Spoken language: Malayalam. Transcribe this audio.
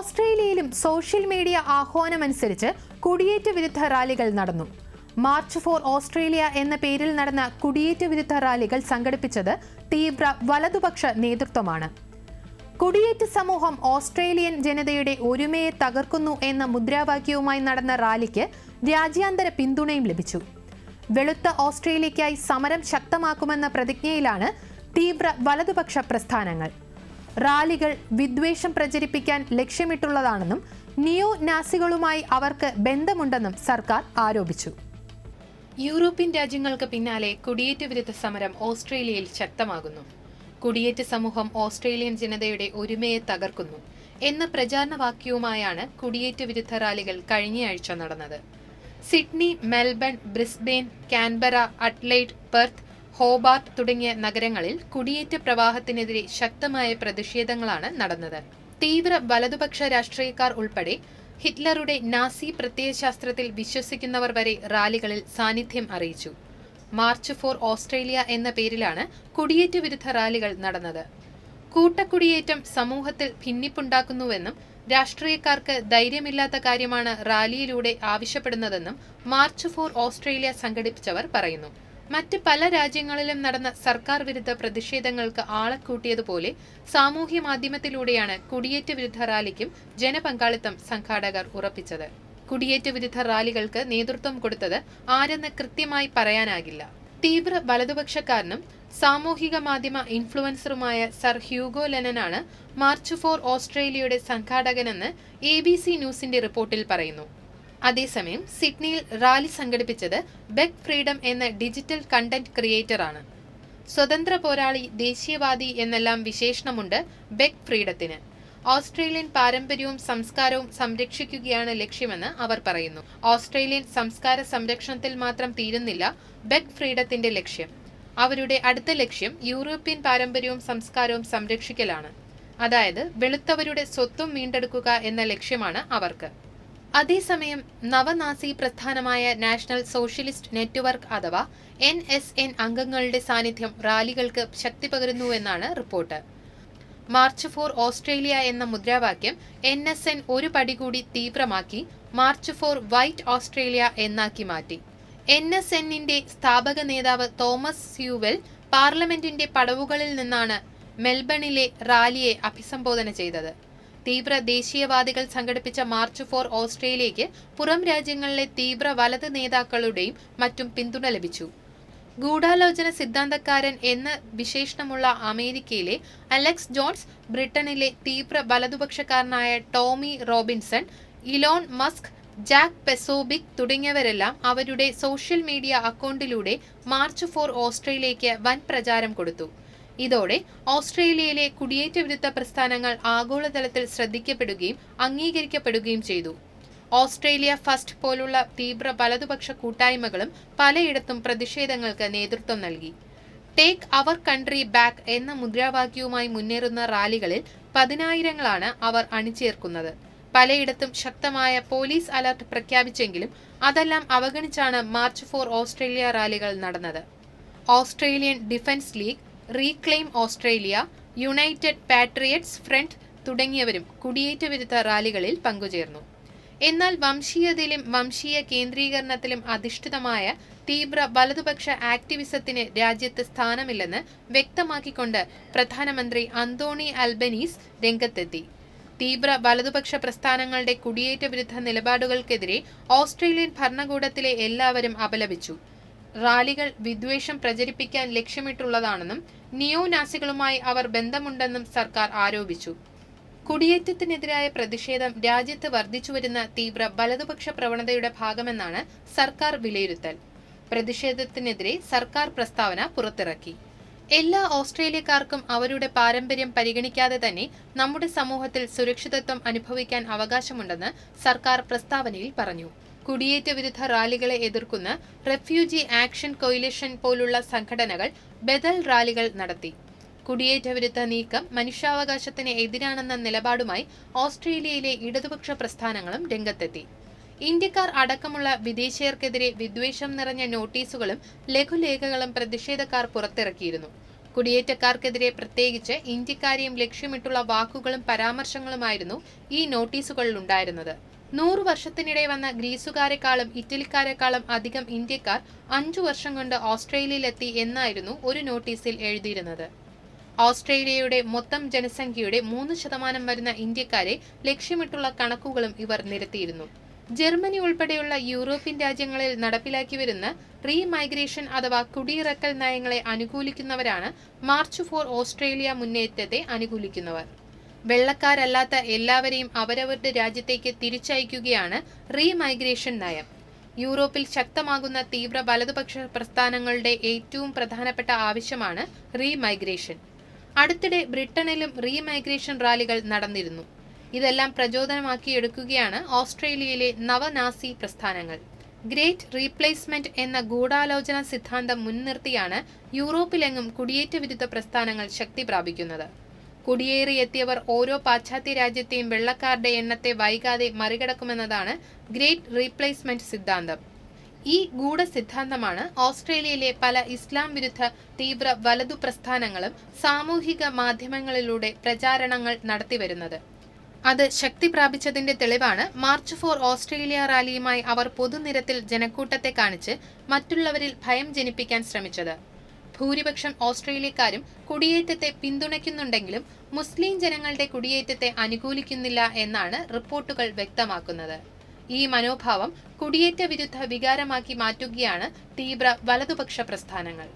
ഓസ്ട്രേലിയയിലും സോഷ്യൽ മീഡിയ ആഹ്വാനമനുസരിച്ച് കുടിയേറ്റ വിരുദ്ധ റാലികൾ നടന്നു. മാർച്ച് ഫോർ ഓസ്ട്രേലിയ എന്ന പേരിൽ നടന്ന കുടിയേറ്റ വിരുദ്ധ റാലികൾ സംഘടിപ്പിച്ചത് തീവ്ര വലതുപക്ഷ നേതൃത്വമാണ്. കുടിയേറ്റ സമൂഹം ഓസ്ട്രേലിയൻ ജനതയുടെ ഒരുമയെ തകർക്കുന്നു എന്ന മുദ്രാവാക്യവുമായി നടന്ന റാലിക്ക് രാജ്യാന്തര പിന്തുണയും ലഭിച്ചു. വെളുത്ത ഓസ്ട്രേലിയയ്ക്കായി സമരം ശക്തമാക്കുമെന്ന പ്രതിജ്ഞയിലാണ് തീവ്ര വലതുപക്ഷ പ്രസ്ഥാനങ്ങൾ. റാലികൾ വിദ്വേഷം പ്രചരിപ്പിക്കാൻ ലക്ഷ്യമിട്ടുള്ളതാണെന്നും നിയോ നാസികളുമായി അവർക്ക് ബന്ധമുണ്ടെന്നും സർക്കാർ ആരോപിച്ചു. യൂറോപ്യൻ രാജ്യങ്ങൾക്ക് പിന്നാലെ കുടിയേറ്റ വിരുദ്ധ സമരം ഓസ്ട്രേലിയയിൽ ശക്തമാകുന്നു. കുടിയേറ്റ സമൂഹം ഓസ്ട്രേലിയൻ ജനതയുടെ ഒരുമയെ തകർക്കുന്നു എന്ന പ്രചാരണവാക്യവുമായാണ് കുടിയേറ്റ വിരുദ്ധ റാലികൾ കഴിഞ്ഞയാഴ്ച നടന്നത്. Sydney, Melbourne, Brisbane, Canberra, Adelaide, Perth, Hobart തുടങ്ങിയ നഗരങ്ങളിൽ കുടിയേറ്റ പ്രവാഹത്തിനെതിരെ ശക്തമായ പ്രതിഷേധങ്ങളാണ് നടന്നത്. തീവ്ര വലതുപക്ഷ രാഷ്ട്രീയക്കാർ ഉൾപ്പെടെ ഹിറ്റ്ലറുടെ നാസി പ്രത്യയശാസ്ത്രത്തിൽ വിശ്വസിക്കുന്നവർ വരെ റാലികളിൽ സാന്നിധ്യം അറിയിച്ചു. മാർച്ച് ഫോർ ഓസ്ട്രേലിയ എന്ന പേരിലാണ് കുടിയേറ്റ വിരുദ്ധ റാലികൾ നടന്നത്. കൂട്ടക്കുടിയേറ്റം സമൂഹത്തിൽ ഭിന്നിപ്പുണ്ടാക്കുന്നുവെന്നും രാഷ്ട്രീയക്കാർക്ക് ധൈര്യമില്ലാത്ത കാര്യമാണ് റാലിയിലൂടെ ആവശ്യപ്പെടുന്നതെന്നും മാർച്ച് ഫോർ ഓസ്ട്രേലിയ സംഘടിപ്പിച്ചവർ പറയുന്നു. മറ്റ് പല രാജ്യങ്ങളിലും നടന്ന സർക്കാർ വിരുദ്ധ പ്രതിഷേധങ്ങൾക്ക് ആളെക്കൂട്ടിയതുപോലെ സാമൂഹ്യ മാധ്യമത്തിലൂടെയാണ് കുടിയേറ്റ വിരുദ്ധ റാലിക്കും ജനപങ്കാളിത്തം സംഘാടകർ ഉറപ്പിച്ചത്. കുടിയേറ്റ വിരുദ്ധ റാലികൾക്ക് നേതൃത്വം കൊടുത്തത് ആരെന്ന് കൃത്യമായി പറയാനാകില്ല. തീവ്ര വലതുപക്ഷക്കാരനും സാമൂഹിക മാധ്യമ ഇൻഫ്ലുവൻസറുമായ സർ ഹ്യൂഗോ ലെനനാണ് മാർച്ച് ഫോർ ഓസ്ട്രേലിയയുടെ സംഘാടകനെന്ന് ABC ന്യൂസിന്റെ റിപ്പോർട്ടിൽ പറയുന്നു. അതേസമയം സിഡ്നിയിൽ റാലി സംഘടിപ്പിച്ചത് ബെഗ് ഫ്രീഡം എന്ന ഡിജിറ്റൽ കണ്ടന്റ് ക്രിയേറ്ററാണ്. സ്വതന്ത്ര പോരാളി, ദേശീയവാദി എന്നെല്ലാം വിശേഷണമുണ്ട് ബെഗ് ഫ്രീഡത്തിന്. ഓസ്ട്രേലിയൻ പാരമ്പര്യവും സംസ്കാരവും സംരക്ഷിക്കുകയാണ് ലക്ഷ്യമെന്ന് അവർ പറയുന്നു. ഓസ്ട്രേലിയൻ സംസ്കാര സംരക്ഷണത്തിൽ മാത്രം തീരുന്നില്ല ബെഗ് ഫ്രീഡത്തിന്റെ ലക്ഷ്യം. അവരുടെ അടുത്ത ലക്ഷ്യം യൂറോപ്യൻ പാരമ്പര്യവും സംസ്കാരവും സംരക്ഷിക്കലാണ്. അതായത് വെളുത്തവരുടെ സ്വത്വം വീണ്ടെടുക്കുക എന്ന ലക്ഷ്യമാണ് അവർക്ക്. അതേസമയം നവനാസി പ്രസ്ഥാനമായ നാഷണൽ സോഷ്യലിസ്റ്റ് നെറ്റ്വർക്ക് അഥവാ NSN അംഗങ്ങളുടെ സാന്നിധ്യം റാലികൾക്ക് ശക്തി പകരുന്നുവെന്നാണ് റിപ്പോർട്ട്. മാർച്ച് ഫോർ ഓസ്ട്രേലിയ എന്ന മുദ്രാവാക്യം NSN ഒരു പടി കൂടി തീവ്രമാക്കി മാർച്ച് ഫോർ വൈറ്റ് ഓസ്ട്രേലിയ എന്നാക്കി മാറ്റി. NSNന്റെ സ്ഥാപക നേതാവ് തോമസ് സ്യൂവെൽ പാർലമെന്റിന്റെ പടവുകളിൽ നിന്നാണ് മെൽബണിലെ റാലിയെ അഭിസംബോധന ചെയ്തത്. തീവ്ര ദേശീയവാദികൾ സംഘടിപ്പിച്ച മാർച്ച് ഫോർ ഓസ്ട്രേലിയയ്ക്ക് പുറം രാജ്യങ്ങളിലെ തീവ്ര വലത് നേതാക്കളുടെയും മറ്റും പിന്തുണ ലഭിച്ചു. ഗൂഢാലോചന സിദ്ധാന്തക്കാരൻ എന്ന വിശേഷണമുള്ള അമേരിക്കയിലെ അലക്സ് ജോൺസ്, ബ്രിട്ടനിലെ തീവ്ര വലതുപക്ഷക്കാരനായ Tommy Robinson, Elon Musk, Jack Posobiec തുടങ്ങിയവരെല്ലാം അവരുടെ സോഷ്യൽ മീഡിയ അക്കൗണ്ടിലൂടെ മാർച്ച് ഫോർ ഓസ്ട്രേലിയയ്ക്ക് വൻ പ്രചാരം കൊടുത്തു. ഇതോടെ ഓസ്ട്രേലിയയിലെ കുടിയേറ്റ വിരുദ്ധ പ്രസ്ഥാനങ്ങൾ ആഗോളതലത്തിൽ ശ്രദ്ധിക്കപ്പെടുകയും അംഗീകരിക്കപ്പെടുകയും ചെയ്തു. ഓസ്ട്രേലിയ ഫസ്റ്റ് പോലുള്ള തീവ്ര വലതുപക്ഷ കൂട്ടായ്മകളും പലയിടത്തും പ്രതിഷേധങ്ങൾക്ക് നേതൃത്വം നൽകി. ടേക്ക് അവർ കൺട്രി ബാക്ക് എന്ന മുദ്രാവാക്യവുമായി മുന്നേറുന്ന റാലികളിൽ പതിനായിരങ്ങളാണ് അവർ അണിചേർക്കുന്നത്. പലയിടത്തും ശക്തമായ പോലീസ് അലർട്ട് പ്രഖ്യാപിച്ചെങ്കിലും അതെല്ലാം അവഗണിച്ചാണ് മാർച്ച് ഫോർ ഓസ്ട്രേലിയ റാലികൾ നടന്നത്. Australian Defence League, Reclaim Australia, United Patriots Front തുടങ്ങിയവരും കുടിയേറ്റ വിരുദ്ധ റാലികളിൽ പങ്കുചേർന്നു. എന്നാൽ വംശീയതയിലും വംശീയ കേന്ദ്രീകരണത്തിലും അധിഷ്ഠിതമായ തീവ്ര വലതുപക്ഷ ആക്ടിവിസത്തിന് രാജ്യത്ത് സ്ഥാനമില്ലെന്ന് വ്യക്തമാക്കിക്കൊണ്ട് പ്രധാനമന്ത്രി അന്തോണി അൽബനീസ് രംഗത്തെത്തി. തീവ്ര വലതുപക്ഷ പ്രസ്ഥാനങ്ങളുടെ കുടിയേറ്റ വിരുദ്ധ നിലപാടുകൾക്കെതിരെ ഓസ്ട്രേലിയൻ ഭരണകൂടത്തിലെ എല്ലാവരും അപലപിച്ചു. റാലികൾ വിദ്വേഷം പ്രചരിപ്പിക്കാൻ ലക്ഷ്യമിട്ടുള്ളതാണെന്നും നിയോ നാസികളുമായി അവർ ബന്ധമുണ്ടെന്നും സർക്കാർ ആരോപിച്ചു. കുടിയേറ്റത്തിനെതിരായ പ്രതിഷേധം രാജ്യത്ത് വർദ്ധിച്ചുവരുന്ന തീവ്ര വലതുപക്ഷ പ്രവണതയുടെ ഭാഗമെന്നാണ് സർക്കാർ വിലയിരുത്തൽ. പ്രതിഷേധത്തിനെതിരെ സർക്കാർ പ്രസ്താവന പുറത്തിറക്കി. എല്ലാ ഓസ്ട്രേലിയക്കാർക്കും അവരുടെ പാരമ്പര്യം പരിഗണിക്കാതെ തന്നെ നമ്മുടെ സമൂഹത്തിൽ സുരക്ഷിതത്വം അനുഭവിക്കാൻ അവകാശമുണ്ടെന്ന് സർക്കാർ പ്രസ്താവനയിൽ പറഞ്ഞു. കുടിയേറ്റ വിരുദ്ധ റാലികളെ എതിർക്കുന്ന റെഫ്യൂജി ആക്ഷൻ കൊയിലിഷൻ പോലുള്ള സംഘടനകൾ ബദൽ റാലികൾ നടത്തി. കുടിയേറ്റ വിരുദ്ധ നീക്കം മനുഷ്യാവകാശത്തിന് എതിരാണെന്ന നിലപാടുമായി ഓസ്ട്രേലിയയിലെ ഇടതുപക്ഷ പ്രസ്ഥാനങ്ങളും രംഗത്തെത്തി. ഇന്ത്യക്കാർ അടക്കമുള്ള വിദേശീയർക്കെതിരെ വിദ്വേഷം നിറഞ്ഞ നോട്ടീസുകളും ലഘുലേഖകളും പ്രതിഷേധക്കാർ പുറത്തിറക്കിയിരുന്നു. കുടിയേറ്റക്കാർക്കെതിരെ പ്രത്യേകിച്ച് ഇന്ത്യക്കാരെയും ലക്ഷ്യമിട്ടുള്ള വാക്കുകളും പരാമർശങ്ങളുമായിരുന്നു ഈ നോട്ടീസുകളിലുണ്ടായിരുന്നത്. 100 വർഷത്തിനിടെ വന്ന ഗ്രീസുകാരെക്കാളും ഇറ്റലിക്കാരെക്കാളും അധികം ഇന്ത്യക്കാർ 5 വർഷം കൊണ്ട് ഓസ്ട്രേലിയയിലെത്തി എന്നായിരുന്നു ഒരു നോട്ടീസിൽ എഴുതിയിരുന്നത്. ഓസ്ട്രേലിയയുടെ മൊത്തം ജനസംഖ്യയുടെ 3% വരുന്ന ഇന്ത്യക്കാരെ ലക്ഷ്യമിട്ടുള്ള കണക്കുകളും ഇവർ നിരത്തിയിരുന്നു. ജർമ്മനി ഉൾപ്പെടെയുള്ള യൂറോപ്യൻ രാജ്യങ്ങളിൽ നടപ്പിലാക്കി വരുന്ന റീമൈഗ്രേഷൻ അഥവാ കുടിയിറക്കൽ നയങ്ങളെ അനുകൂലിക്കുന്നവരാണ് മാർച്ച് ഫോർ ഓസ്ട്രേലിയ മുന്നേറ്റത്തെ അനുകൂലിക്കുന്നവർ. വെള്ളക്കാരല്ലാത്ത എല്ലാവരെയും അവരവരുടെ രാജ്യത്തേക്ക് തിരിച്ചയക്കുകയാണ് റീമൈഗ്രേഷൻ നയം. യൂറോപ്പിൽ ശക്തമാകുന്ന തീവ്ര വലതുപക്ഷ പ്രസ്ഥാനങ്ങളുടെ ഏറ്റവും പ്രധാനപ്പെട്ട ആവശ്യമാണ് റീമൈഗ്രേഷൻ. അടുത്തിടെ ബ്രിട്ടനിലും റീമൈഗ്രേഷൻ റാലികൾ നടന്നിരുന്നു. ഇതെല്ലാം പ്രചോദനമാക്കിയെടുക്കുകയാണ് ഓസ്ട്രേലിയയിലെ നവനാസി പ്രസ്ഥാനങ്ങൾ. ഗ്രേറ്റ് റീപ്ലേസ്മെന്റ് എന്ന ഗൂഢാലോചന സിദ്ധാന്തം മുൻനിർത്തിയാണ് യൂറോപ്പിലെങ്ങും കുടിയേറ്റ വിരുദ്ധ പ്രസ്ഥാനങ്ങൾ ശക്തി പ്രാപിക്കുന്നത്. കുടിയേറിയെത്തിയവർ ഓരോ പാശ്ചാത്യ രാജ്യത്തെയും വെള്ളക്കാരുടെ എണ്ണത്തെ വൈകാതെ മറികടക്കുമെന്നതാണ് ഗ്രേറ്റ് റീപ്ലേസ്മെന്റ് സിദ്ധാന്തം. ഈ ഗൂഢസിദ്ധാന്തമാണ് ഓസ്ട്രേലിയയിലെ പല ഇസ്ലാം വിരുദ്ധ തീവ്ര വലതു പ്രസ്ഥാനങ്ങളും സാമൂഹിക മാധ്യമങ്ങളിലൂടെ പ്രചാരണങ്ങൾ നടത്തിവരുന്നത്. അത് ശക്തി പ്രാപിച്ചതിന്റെ തെളിവാണ് മാർച്ച് ഫോർ ഓസ്ട്രേലിയ റാലിയുമായി അവർ പൊതുനിരത്തിൽ ജനക്കൂട്ടത്തെ കാണിച്ച് മറ്റുള്ളവരിൽ ഭയം ജനിപ്പിക്കാൻ ശ്രമിച്ചത്. ഭൂരിപക്ഷം ഓസ്ട്രേലിയക്കാരും കുടിയേറ്റത്തെ പിന്തുണയ്ക്കുന്നുണ്ടെങ്കിലും മുസ്ലിം ജനങ്ങളുടെ കുടിയേറ്റത്തെ അനുകൂലിക്കുന്നില്ല എന്നാണ് റിപ്പോർട്ടുകൾ വ്യക്തമാക്കുന്നത്. ഈ മനോഭാവം കുടിയേറ്റ വിരുദ്ധ വികാരമാക്കി മാറ്റുകയാണ് തീവ്ര വലതുപക്ഷ പ്രസ്ഥാനങ്ങൾ.